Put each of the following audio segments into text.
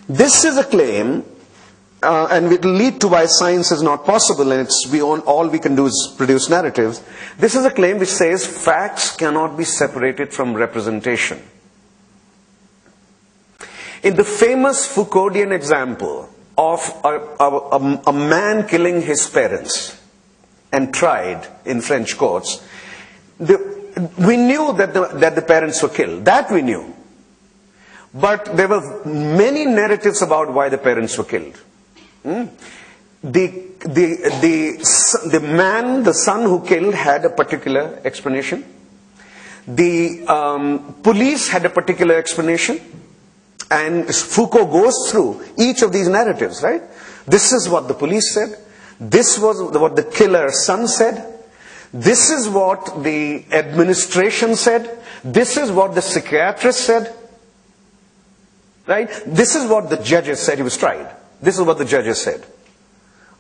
This is a claim, and it will lead to why science is not possible, and all we can do is produce narratives. This is a claim which says facts cannot be separated from representation. In the famous Foucauldian example of a man killing his parents and tried in French courts, we knew that the parents were killed. That we knew. But there were many narratives about why the parents were killed. The son who killed had a particular explanation. The police had a particular explanation. And Foucault goes through each of these narratives, right? This is what the police said. This was what the killer's son said. This is what the administration said. This is what the psychiatrist said. Right? This is what the judges said. He was tried. This is what the judges said.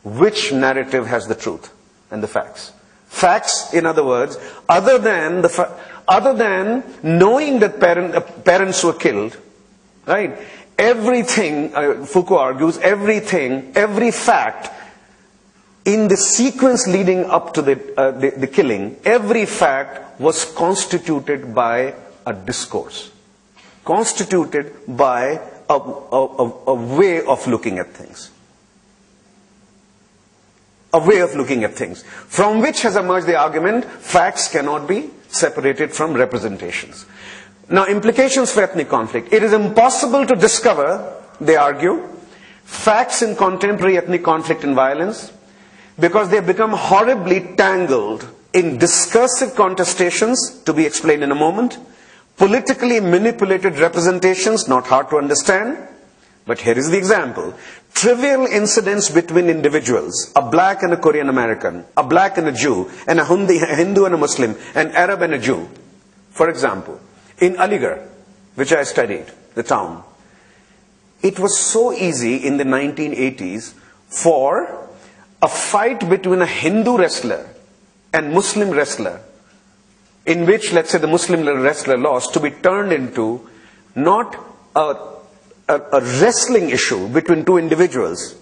Which narrative has the truth and the facts? Facts, in other words, other than knowing that parents were killed, right? Everything, Foucault argues, every fact in the sequence leading up to the killing, every fact was constituted by a discourse. Constituted by a way of looking at things. A way of looking at things. From which has emerged the argument, facts cannot be separated from representations. Now, implications for ethnic conflict. It is impossible to discover, they argue, facts in contemporary ethnic conflict and violence because they have become horribly tangled in discursive contestations, to be explained in a moment, politically manipulated representations, not hard to understand, but here is the example. Trivial incidents between individuals, a black and a Korean American, a black and a Jew, and a Hindu and a Muslim, an Arab and a Jew. For example, in Aligarh, which I studied, the town, it was so easy in the 1980s for a fight between a Hindu wrestler and Muslim wrestler, in which, let's say, the Muslim wrestler lost, to be turned into not a wrestling issue between two individuals,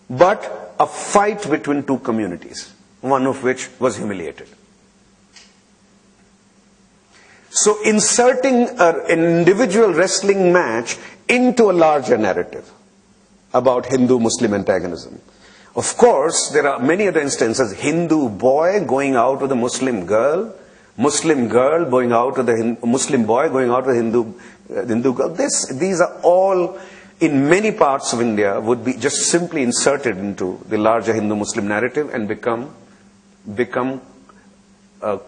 but a fight between two communities, one of which was humiliated. So inserting an individual wrestling match into a larger narrative about Hindu-Muslim antagonism. Of course, there are many other instances. Hindu boy going out with a Muslim girl going out with a Muslim boy going out with a Hindu girl. These are all, in many parts of India, would be just simply inserted into the larger Hindu-Muslim narrative and become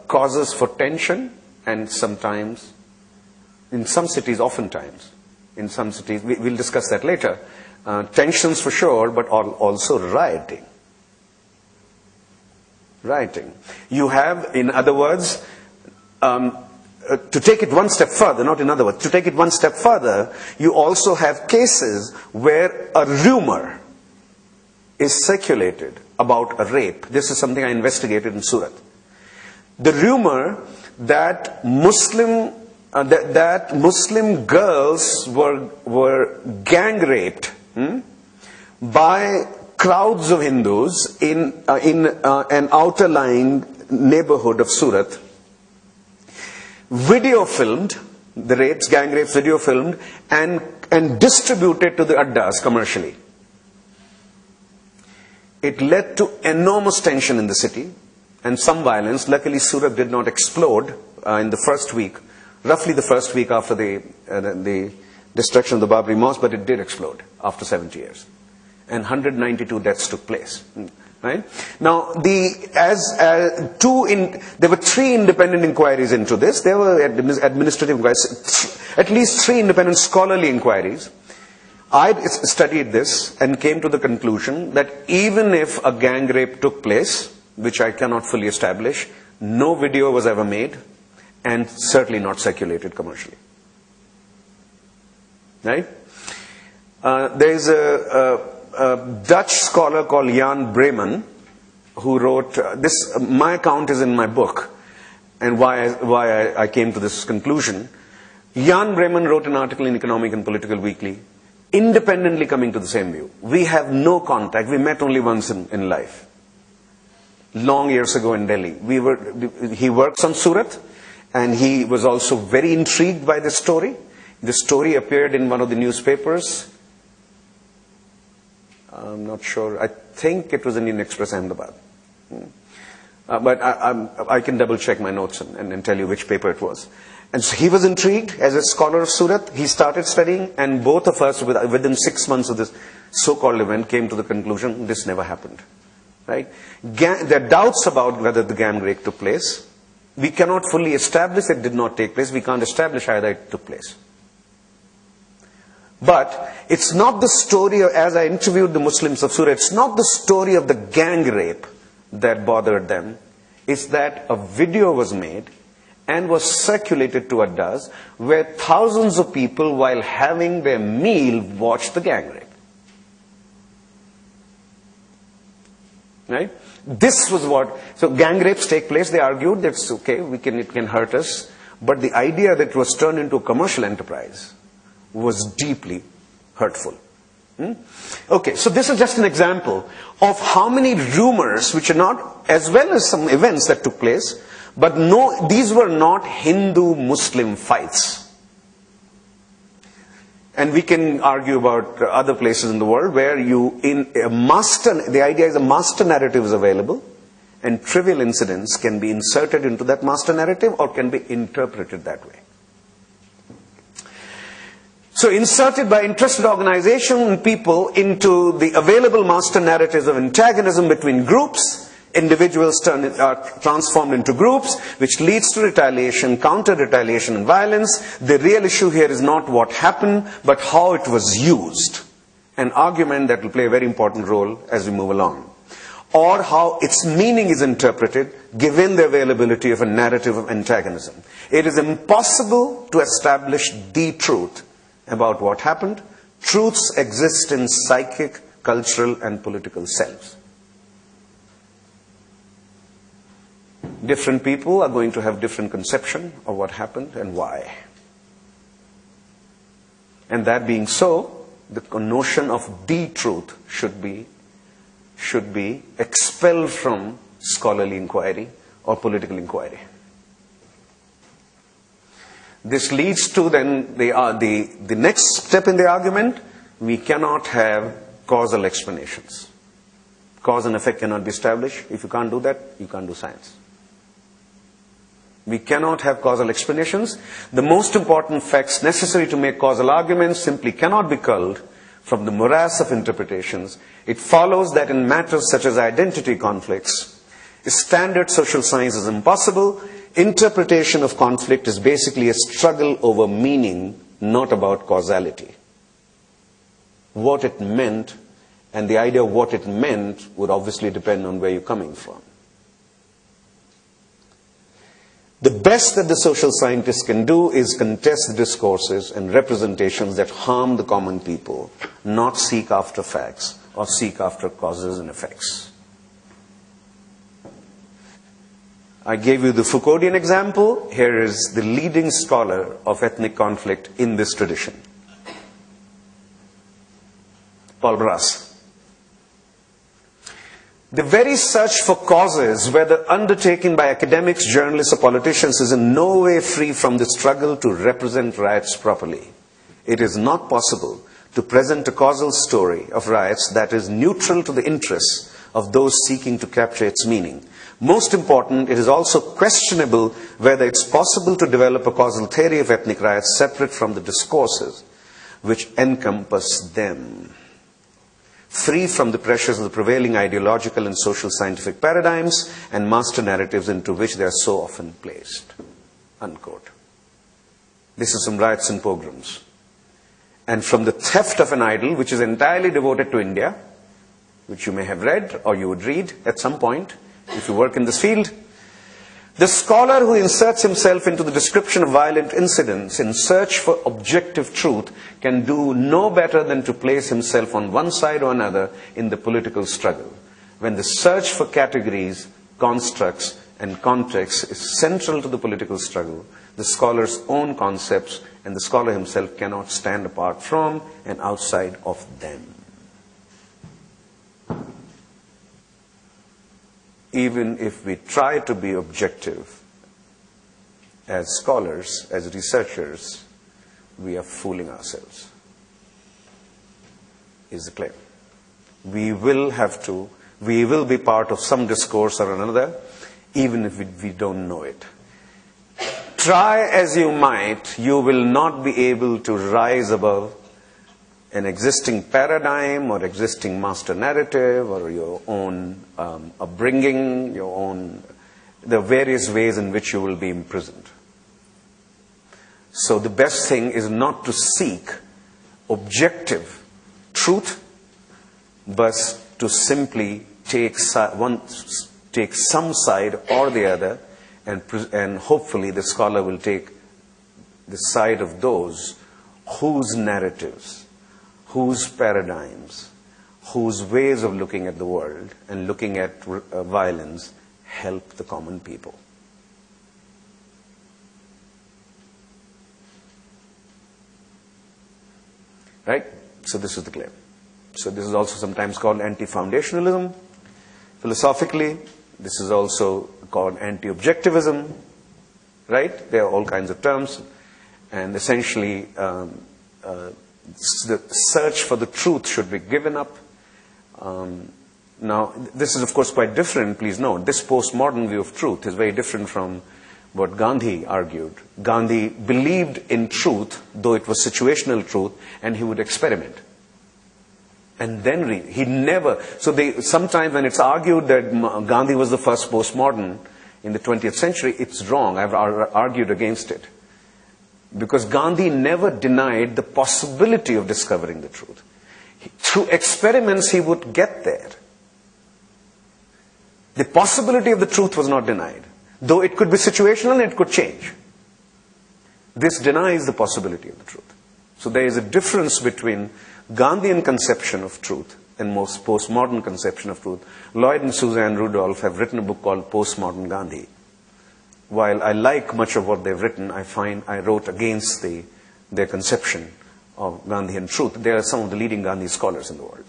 causes for tension, and sometimes, in some cities, oftentimes, in some cities, we'll discuss that later, tensions for sure, but also rioting. Rioting. You have, in other words, to take it one step further, not in other words, to take it one step further, you also have cases where a rumor is circulated about a rape. This is something I investigated in Surat. The rumor that Muslim girls were gang raped by crowds of Hindus in an outer-lying neighborhood of Surat. Video filmed, the rapes, gang rapes, video filmed, and distributed to the addas commercially. It led to enormous tension in the city and some violence. Luckily, Surat did not explode in the first week, roughly the first week after the destruction of the Babri Mosque, but it did explode after 70 years. And 192 deaths took place. Right? Now, there were 3 independent inquiries into this. There were administrative inquiries, at least 3 independent scholarly inquiries. I studied this and came to the conclusion that even if a gang rape took place, which I cannot fully establish, no video was ever made and certainly not circulated commercially. Right? There is a Dutch scholar called Jan Bremen who wrote this. My account is in my book, and why I came to this conclusion. Jan Bremen wrote an article in Economic and Political Weekly, independently coming to the same view. We have no contact. We met only once in life. Long years ago in Delhi. He works on Surat, and he was also very intrigued by this story. The story appeared in one of the newspapers. I'm not sure. I think it was in Indian Express, Ahmedabad. But I can double check my notes and tell you which paper it was. And so he was intrigued as a scholar of Surat. He started studying, and both of us, within 6 months of this so-called event, came to the conclusion this never happened. Right? There are doubts about whether the gang rape took place. We cannot fully establish it did not take place. We can't establish either it took place. But it's not the story of, as I interviewed the Muslims of Surat, it's not the story of the gang rape that bothered them. It's that a video was made and was circulated to Addas where thousands of people, while having their meal, watched the gang rape. Right? This was what, so gang rapes take place, they argued that's okay, it can hurt us, but the idea that it was turned into a commercial enterprise was deeply hurtful. Okay, so this is just an example of how many rumors, which are not, as well as some events that took place, but no, these were not Hindu-Muslim fights. And we can argue about other places in the world where the idea is a master narrative is available, and trivial incidents can be inserted into that master narrative or can be interpreted that way. So inserted by interested organization and people into the available master narratives of antagonism between groups, individuals are transformed into groups, which leads to retaliation, counter-retaliation and violence. The real issue here is not what happened, but how it was used. An argument that will play a very important role as we move along. Or how its meaning is interpreted, given the availability of a narrative of antagonism. It is impossible to establish the truth about what happened. Truths exist in psychic, cultural, and political selves. Different people are going to have different conception of what happened and why. And that being so, the notion of the truth should be expelled from scholarly inquiry or political inquiry. This leads to then the next step in the argument. We cannot have causal explanations. Cause and effect cannot be established. If you can't do that, you can't do science. We cannot have causal explanations. The most important facts necessary to make causal arguments simply cannot be culled from the morass of interpretations. It follows that in matters such as identity conflicts, standard social science is impossible. Interpretation of conflict is basically a struggle over meaning, not about causality. What it meant, and the idea of what it meant would obviously depend on where you're coming from. The best that the social scientists can do is contest discourses and representations that harm the common people, not seek after facts or seek after causes and effects. I gave you the Foucauldian example. Here is the leading scholar of ethnic conflict in this tradition, Paul Brass. The very search for causes, whether undertaken by academics, journalists, or politicians, is in no way free from the struggle to represent riots properly. It is not possible to present a causal story of riots that is neutral to the interests of those seeking to capture its meaning. Most important, it is also questionable whether it's possible to develop a causal theory of ethnic riots separate from the discourses which encompass them, free from the pressures of the prevailing ideological and social scientific paradigms and master narratives into which they are so often placed. Unquote. This is from Riots and Pogroms. And from The Theft of an Idol, which is entirely devoted to India, which you may have read or you would read at some point if you work in this field, the scholar who inserts himself into the description of violent incidents in search for objective truth can do no better than to place himself on one side or another in the political struggle, when the search for categories, constructs, and context is central to the political struggle. The scholar's own concepts and the scholar himself cannot stand apart from and outside of them. Even if we try to be objective as scholars, as researchers, we are fooling ourselves, is the claim. We will be part of some discourse or another, even if we don't know it. Try as you might, you will not be able to rise above an existing paradigm or existing master narrative or your own upbringing, the various ways in which you will be imprisoned. So the best thing is not to seek objective truth, but to simply take some side or the other, and hopefully the scholar will take the side of those whose narratives, whose paradigms, whose ways of looking at the world and looking at violence help the common people. Right? So this is the claim. So this is also sometimes called anti-foundationalism. Philosophically, this is also called anti-objectivism. Right? There are all kinds of terms. And essentially, the search for the truth should be given up. Now, this is of course quite different, please note. This postmodern view of truth is very different from what Gandhi argued. Gandhi believed in truth, though it was situational truth, and he would experiment. And then he never... So sometimes when it's argued that Gandhi was the first postmodern in the 20th century, it's wrong. I've argued against it. Because Gandhi never denied the possibility of discovering the truth. Through experiments, he would get there. The possibility of the truth was not denied. Though it could be situational and it could change. This denies the possibility of the truth. So there is a difference between Gandhian conception of truth and most postmodern conception of truth. Lloyd and Suzanne Rudolph have written a book called Postmodern Gandhi. While I like much of what they've written, I find I wrote against their conception of Gandhian truth. They are some of the leading Gandhi scholars in the world.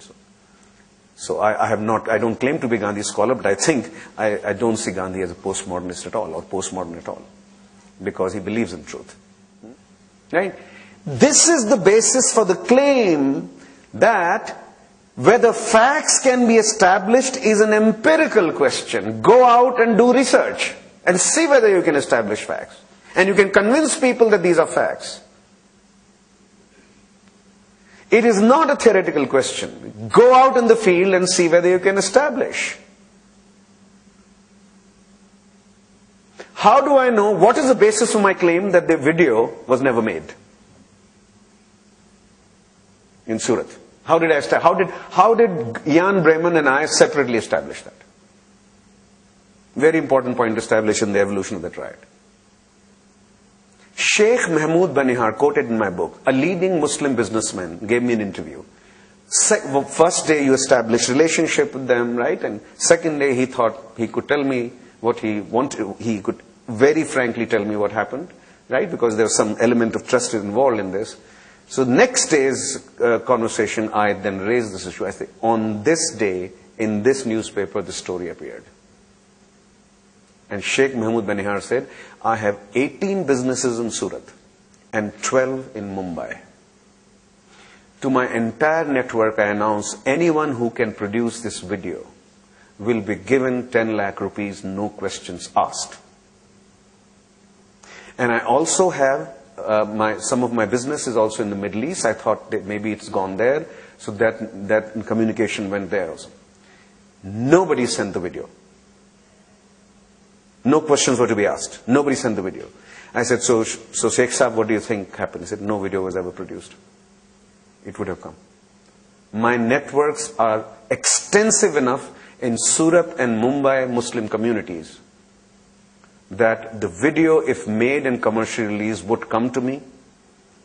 So I don't claim to be a Gandhi scholar, but I think I don't see Gandhi as a postmodernist at all, or postmodern at all, because he believes in truth. Right? This is the basis for the claim that whether facts can be established is an empirical question. Go out and do research and see whether you can establish facts. And you can convince people that these are facts. It is not a theoretical question. Go out in the field and see whether you can establish. How do I know? What is the basis for my claim that the video was never made in Surat? How did Jan Bremen and I separately establish that? Very important point to establish in the evolution of that riot. Sheikh Mahmood Banihar, quoted in my book, a leading Muslim businessman, gave me an interview. First day you established relationship with them, right? And second day he thought he could tell me what he wanted. He could very frankly tell me what happened, right? Because there was some element of trust involved in this. So next day's conversation, I then raised this issue. I said, on this day, in this newspaper, the story appeared. And Sheikh Mahmood Banihar said, I have 18 businesses in Surat and 12 in Mumbai. To my entire network, I announce anyone who can produce this video will be given 10 lakh rupees, no questions asked. And I also have some of my business is also in the Middle East. I thought that maybe it's gone there. So that communication went there also. Nobody sent the video. No questions were to be asked. Nobody sent the video. I said, so Sheikh Saab, what do you think happened? He said, no video was ever produced. It would have come. My networks are extensive enough in Surat and Mumbai Muslim communities that the video, if made and commercially released, would come to me.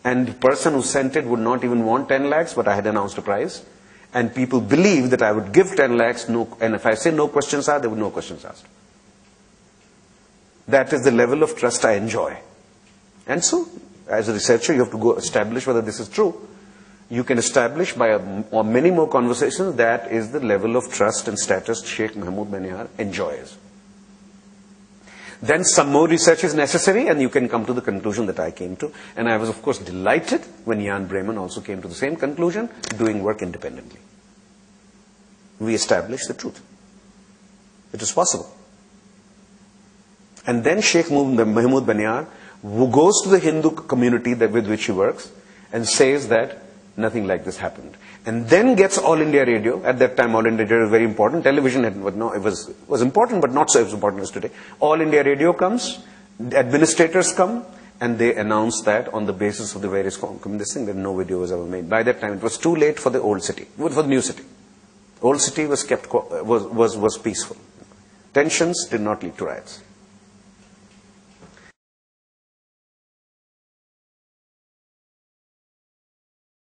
And the person who sent it would not even want 10 lakhs, but I had announced a price. And people believed that I would give 10 lakhs, and if I say no questions asked, there were no questions asked. That is the level of trust I enjoy. And so, as a researcher, you have to go establish whether this is true. You can establish by many more conversations that is the level of trust and status Sheikh Mahmood Baniar enjoys. Then some more research is necessary, and you can come to the conclusion that I came to. And I was, of course, delighted when Jan Bremen also came to the same conclusion, doing work independently. We established the truth. It is possible. And then Sheikh Mahmood Baniar, who goes to the Hindu community with which he works, and says that nothing like this happened. And then gets All India Radio. At that time, All India Radio was very important. Television it was important, but not so important as today. All India Radio comes, the administrators come, and they announce that on the basis of the various this thing, that no video was ever made. By that time, it was too late for the old city, for the new city. Old city was peaceful. Tensions did not lead to riots.